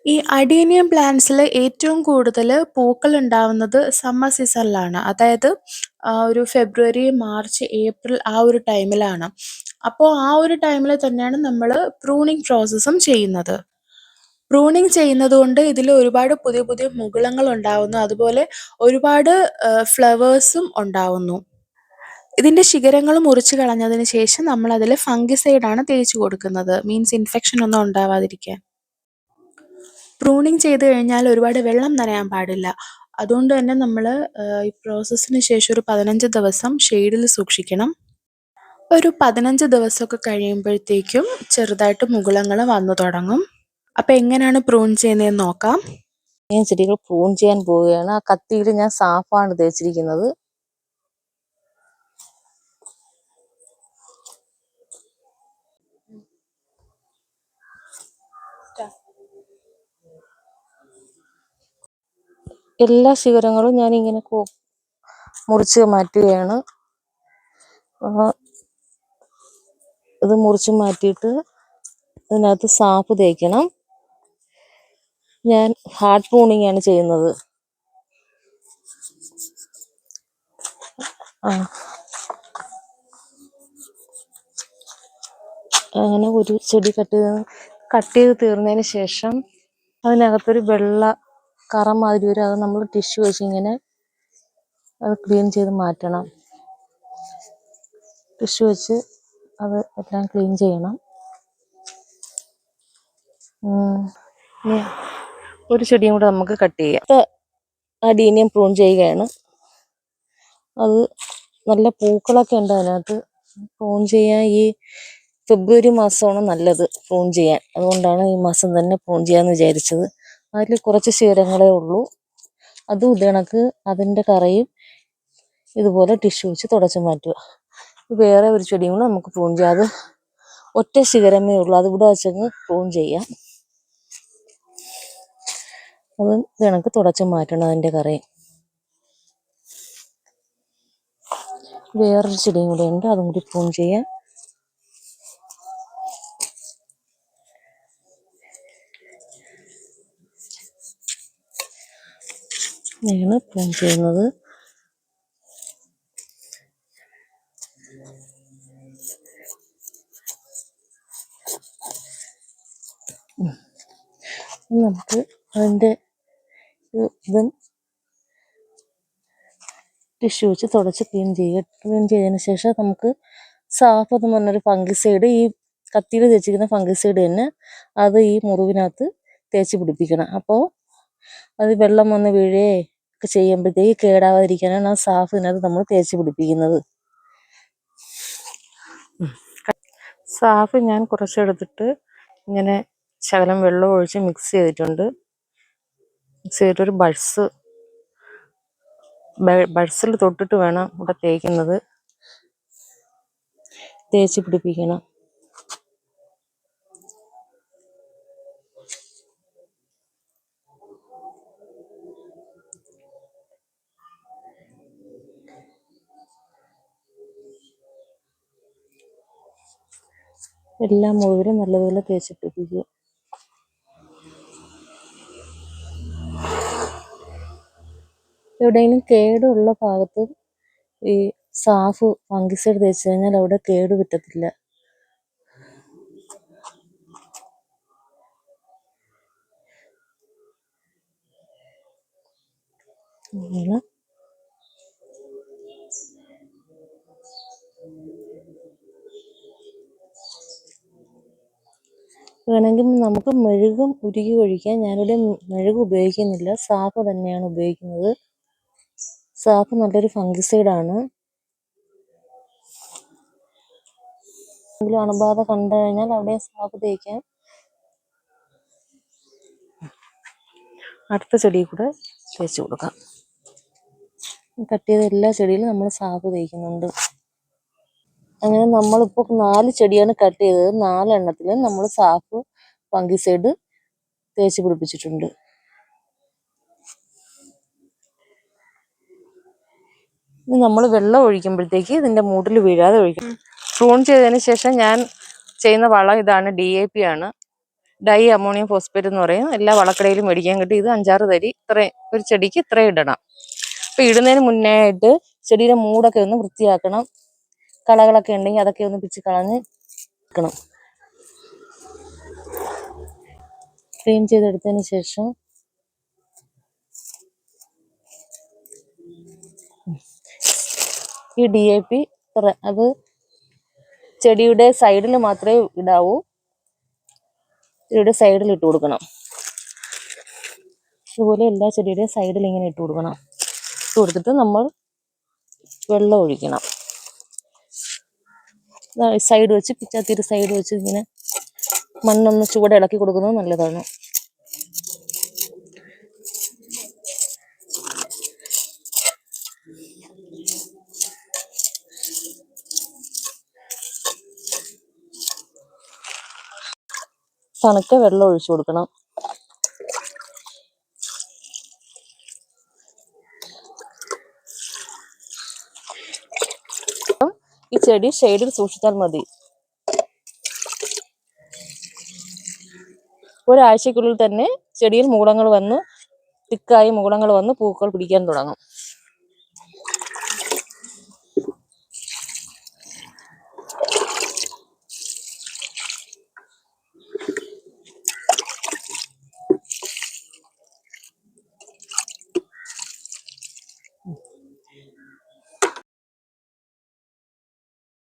ഈ അഡീനിയം പ്ലാന്റ്സിൽ ഏറ്റവും കൂടുതൽ പൂക്കൾ ഉണ്ടാവുന്നത് സമ്മർ സീസണിലാണ്. അതായത് ഒരു ഫെബ്രുവരി, മാർച്ച്, ഏപ്രിൽ ആ ഒരു ടൈമിലാണ്. അപ്പോൾ ആ ഒരു ടൈമിൽ തന്നെയാണ് നമ്മൾ പ്രൂണിങ് പ്രോസസ്സും ചെയ്യുന്നത്. പ്രൂണിങ് ചെയ്യുന്നത് കൊണ്ട് ഇതിൽ ഒരുപാട് പുതിയ പുതിയ മുകുളങ്ങൾ ഉണ്ടാവുന്നു. അതുപോലെ ഒരുപാട് ഫ്ലവേഴ്സും ഉണ്ടാവുന്നു. ഇതിൻ്റെ ശിഖരങ്ങൾ മുറിച്ച് കളഞ്ഞതിന് ശേഷം നമ്മൾ അതിൽ ഫംഗിസൈഡാണ് തേച്ച് കൊടുക്കുന്നത്. മീൻസ് ഇൻഫെക്ഷൻ ഒന്നും ഉണ്ടാവാതിരിക്കാൻ. പ്രൂണിങ് ചെയ്ത് കഴിഞ്ഞാൽ ഒരുപാട് വെള്ളം നനയാൻ പാടില്ല. അതുകൊണ്ട് തന്നെ നമ്മൾ ഈ പ്രോസസ്സിന് ശേഷം ഒരു 15 ദിവസം ഷെയ്ഡിൽ സൂക്ഷിക്കണം. ഒരു 15 ദിവസമൊക്കെ കഴിയുമ്പോഴത്തേക്കും ചെറുതായിട്ട് മുകുളങ്ങൾ വന്നു തുടങ്ങും. അപ്പോൾ എങ്ങനെയാണ് പ്രൂൺ ചെയ്യുന്നതെന്ന് നോക്കാം. ഞാൻ ചെടികൾ പ്രൂൺ ചെയ്യാൻ പോവുകയാണ്. ആ കത്തിയിൽ ഞാൻ സാഫാണ് തേച്ചിരിക്കുന്നത്. എല്ലാ ശിഖരങ്ങളും ഞാൻ ഇങ്ങനെ മുറിച്ച് മാറ്റുകയാണ്. ഇത് മുറിച്ച് മാറ്റിയിട്ട് അതിനകത്ത് സാഫ് തേക്കണം. ഞാൻ ഹാർഡ് പ്രൂണിങ് ആണ് ചെയ്യുന്നത്. അങ്ങനെ ഒരു ചെടി കട്ട് ചെയ്ത് തീർന്നതിന് ശേഷം അതിനകത്തൊരു വെള്ള കറ മാതിരി വരും. അത് നമ്മൾ ടിഷ്യൂ വെച്ച് ഇങ്ങനെ അത് ക്ലീൻ ചെയ്ത് മാറ്റണം. ടിഷ്യൂ വെച്ച് അത് എല്ലാം ക്ലീൻ ചെയ്യണം. ഒരു ചെടിയും കൂടെ നമുക്ക് കട്ട് ചെയ്യാം. അഡീനിയം പ്രൂൺ ചെയ്യുകയാണ്. അത് നല്ല പൂക്കളൊക്കെ ഉണ്ട് അതിനകത്ത്. പ്രൂൺ ചെയ്യാൻ ഈ ഫെബ്രുവരി മാസമാണ് നല്ലത് പ്രൂൺ ചെയ്യാൻ. അതുകൊണ്ടാണ് ഈ മാസം തന്നെ പ്രൂൺ ചെയ്യാമെന്ന് വിചാരിച്ചത്. അതിൽ കുറച്ച് ശിഖരങ്ങളേ ഉള്ളൂ. അതും ഇത് കണക്ക് അതിൻ്റെ കറയും ഇതുപോലെ ടിഷ്യൂ വെച്ച് തുടച്ച് മാറ്റുക. വേറെ ഒരു ചെടിയും കൂടെ നമുക്ക് പ്രൂൺ ചെയ്യാം. അത് ഒറ്റ ശിഖരമേ ഉള്ളൂ. അത് ഇവിടെ വെച്ചങ്ങ് പ്രൂൺ ചെയ്യാം. അത് ഇത് കണക്ക് തുടച്ച് മാറ്റണം അതിൻ്റെ കറയും. വേറൊരു ചെടിയും കൂടെ ഉണ്ട്, അതും കൂടി പ്രൂൺ ചെയ്യാം. ഇങ്ങനെയാണ് പ്രൂൺ ചെയ്യുന്നത്. നമുക്ക് അതിൻ്റെ ഇതും ടിഷ്യൂ വെച്ച് തുടച്ച് ക്ലീൻ ചെയ്യുക. ക്ലീൻ ചെയ്തതിന് ശേഷം നമുക്ക് സാഫ് എന്ന് പറഞ്ഞൊരു ഫംഗിസൈഡ്, ഈ കത്തിയിൽ തേച്ചിരിക്കുന്ന ഫംഗിസൈഡ് തന്നെ അത് ഈ മുറിവിനകത്ത് തേച്ച് പിടിപ്പിക്കണം. അപ്പോൾ അത് വെള്ളം വന്ന് വീഴുകയൊക്കെ ചെയ്യുമ്പോഴത്തേക്ക് കേടാവാതിരിക്കാനാണ് ആ സാഫ് ഇതിനകത്ത് നമ്മൾ തേച്ച് പിടിപ്പിക്കുന്നത്. സാഫ് ഞാൻ കുറച്ചെടുത്തിട്ട് ഇങ്ങനെ ശകലം വെള്ളം ഒഴിച്ച് മിക്സ് ചെയ്തിട്ടുണ്ട്. മിക്സ് ചെയ്തിട്ടൊരു ബഡ്സിൽ തൊട്ടിട്ട് വേണം ഇവിടെ തേക്കുന്നത്. തേച്ച് പിടിപ്പിക്കണം. എല്ലാം മുഴുവനും നല്ലതുപോലെ തേച്ച് പിടിപ്പിക്കുക. എവിടെയെങ്കിലും കേടുള്ള ഭാഗത്ത് ഈ സാഫ് ഫംഗിസൈഡ് തേച്ച് കഴിഞ്ഞാൽ അവിടെ കേട് കിട്ടത്തില്ല. അങ്ങനെ വേണമെങ്കിൽ നമുക്ക് മെഴുകും ഉരുകി ഒഴിക്കാം. ഞാനിവിടെ മെഴുക് ഉപയോഗിക്കുന്നില്ല, സാഫ് തന്നെയാണ് ഉപയോഗിക്കുന്നത്. സാഫ് നല്ലൊരു ഫംഗിസൈഡാണ്. എന്തെങ്കിലും അണുബാധ കണ്ടു കഴിഞ്ഞാൽ അവിടെ സാഫ് തേക്കാം. അടുത്ത ചെടി കൂടെ തേച്ച് കൊടുക്കാം. കട്ട് ചെയ്ത എല്ലാ ചെടിയിലും നമ്മൾ സാഫ് തേക്കുന്നുണ്ട്. അങ്ങനെ നമ്മളിപ്പോൾ 4 ചെടിയാണ് കട്ട് ചെയ്തത്. 4 എണ്ണത്തിൽ നമ്മൾ സാഫ് ഫംഗിസൈഡ് തേച്ച് പിടിപ്പിച്ചിട്ടുണ്ട്. ഇനി നമ്മൾ വെള്ളം ഒഴിക്കുമ്പോഴത്തേക്ക് ഇതിൻ്റെ മൂട്ടിൽ വീഴാതെ ഒഴിക്കണം. പ്രൂൺ ചെയ്തതിന് ശേഷം ഞാൻ ചെയ്യുന്ന വളം ഇതാണ്, DAP ആണ്. ഡൈ അമോണിയം ഫോസ്ഫേറ്റ് എന്ന് പറയും. എല്ലാ വളക്കടയിലും മേടിക്കാൻ കിട്ടും. ഇത് 5-6 തരി, ഇത്ര ഒരു ചെടിക്ക് ഇത്ര ഇടണം. അപ്പൊ ഇടുന്നതിന് മുന്നേ ആയിട്ട് ചെടിയുടെ മൂടൊക്കെ ഒന്ന് വൃത്തിയാക്കണം. കളകളൊക്കെ ഉണ്ടെങ്കിൽ അതൊക്കെ ഒന്ന് പിച്ച് കളഞ്ഞ് വെക്കണം. ക്ലീൻ ചെയ്തെടുത്തതിന് ശേഷം ഈ DAP അത് ചെടിയുടെ സൈഡിൽ മാത്രമേ ഇടാവൂ. ചെടിയുടെ സൈഡിൽ ഇട്ട് കൊടുക്കണം. അതുപോലെ എല്ലാ ചെടിയുടെയും സൈഡിൽ ഇങ്ങനെ ഇട്ട് കൊടുക്കണം. ഇട്ട് കൊടുത്തിട്ട് നമ്മൾ വെള്ളം ഒഴിക്കണം. സൈഡ് വെച്ച് പിച്ചാത്തിയുടെ സൈഡ് വെച്ച് ഇങ്ങനെ മണ്ണൊന്ന് ചുവടെ ഇളക്കി കൊടുക്കുന്നത് നല്ലതാണ്. തണുത്ത വെള്ളം ഒഴിച്ചു കൊടുക്കണം. ഈ ചെടി ഷെയ്ഡിൽ സൂക്ഷിച്ചാൽ മതി. ഒരാഴ്ചക്കുള്ളിൽ തന്നെ ചെടിയിൽ മുകുളങ്ങൾ വന്ന് തിക്കായി മുകുളങ്ങൾ വന്ന് പൂക്കൾ പിടിക്കാൻ തുടങ്ങും.